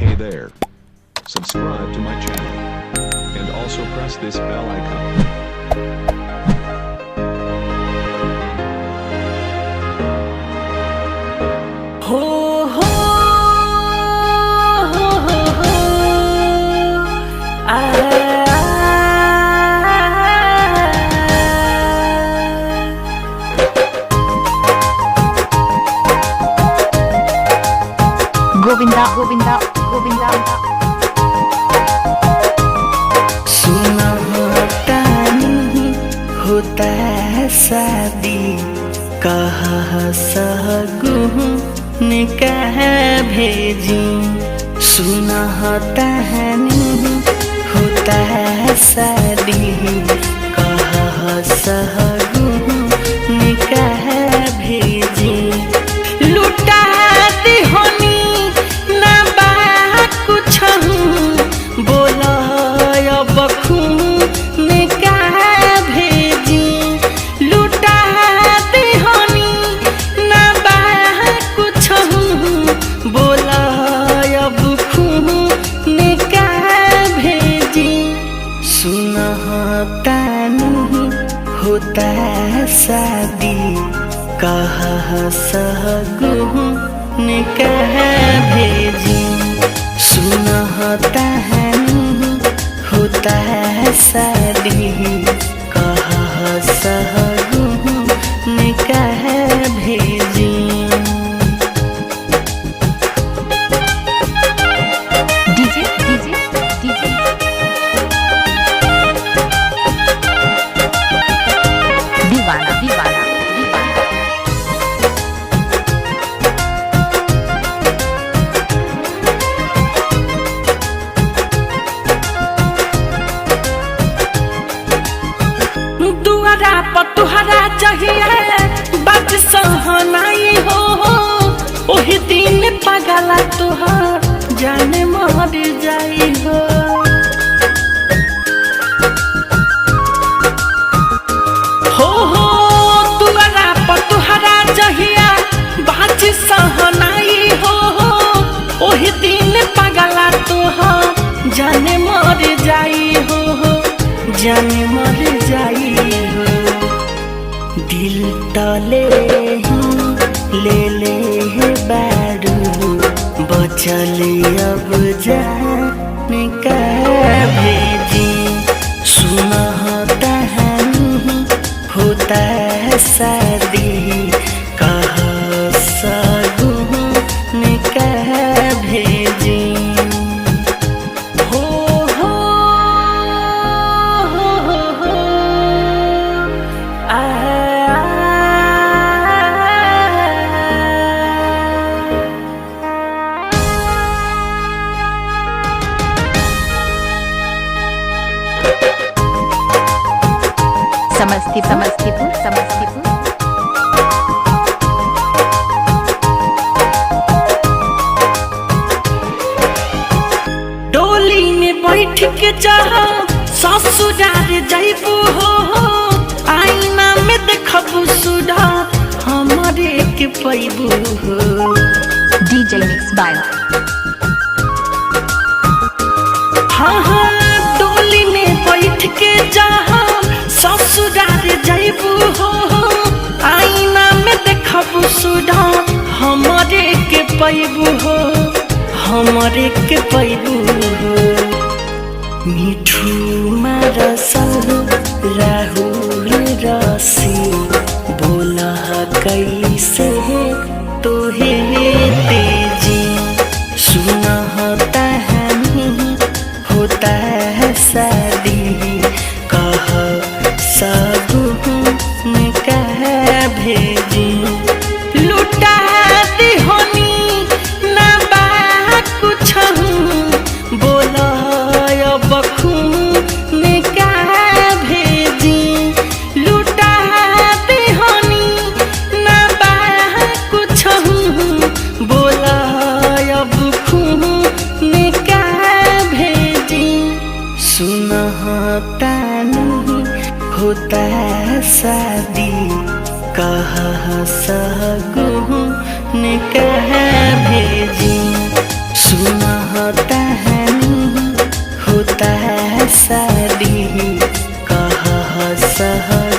Hey there. Subscribe to my channel. And also press this bell icon. हो हो हो हो हो गोविंदा गोविंदा गोविंदा सुना होता नहीं होता है शादी कहा सहगुन निकाह भेजूं सुना होता है नहीं होता है शादी कहा सहगुन निकाह भेजूं लुटा दी होनी ना बा कुछ हूँ बोला अब खून निकाह भेजी लुटा दी होनी ना बा कुछ हूँ बोला अब खून निकाह भेजी सुना होता नहीं होता है शादी कहा सहगुन निकाह भेजी सुना होता है नहीं होता है शादी कहा सहगुन निकाह भेजी डीजे डीजे डीजे दीवाना दीवाना दीवाना दुआरा पर तुहरा चाहिए बात सहनाई हो ओही दिन पगला तुहार जाने मर जाई हो हो दुआरा पर तुहरा चाहिए बात सहनाई हो ओही दिन पगला तुहार जाने मर जाई हो जाने मर जाई हो दिल तले ले ले बारू बचल अब जाने का भेजी सुना होता है नहीं होता है शादी कहा सगुन निकाह भेजी हो हो हो हो हो समस्तीपुर समस्तीपुर डोली में बैठ के चाहा ससुराल जाइबू हो आईना में देखबू सुधा हमारे के पैबू हो डीजे मिक्स बाय हाँ हाँ डोली में बैठ के चाहा ससुराल जाइबू हो आईना में देखबू सुधा हमारे के पैबू हो हमारे के पैबू हो मिठू मारसल राहुल रसी बोला कैसे तोहे तेजी सुना होता है नहीं होता है शादी कहा सगुन निकाह भेजी लुटा दी होनी ना बा कुछ हूँ बोला अब खून निकाह भेजी लुटा दी होनी ना बा कुछ हूँ बोला अब खून निकाह भेजी सुना होता नहीं होता है शादी कहा सगुन निकाह भेजी सुना होता है नहीं होता है शादी कहा सहर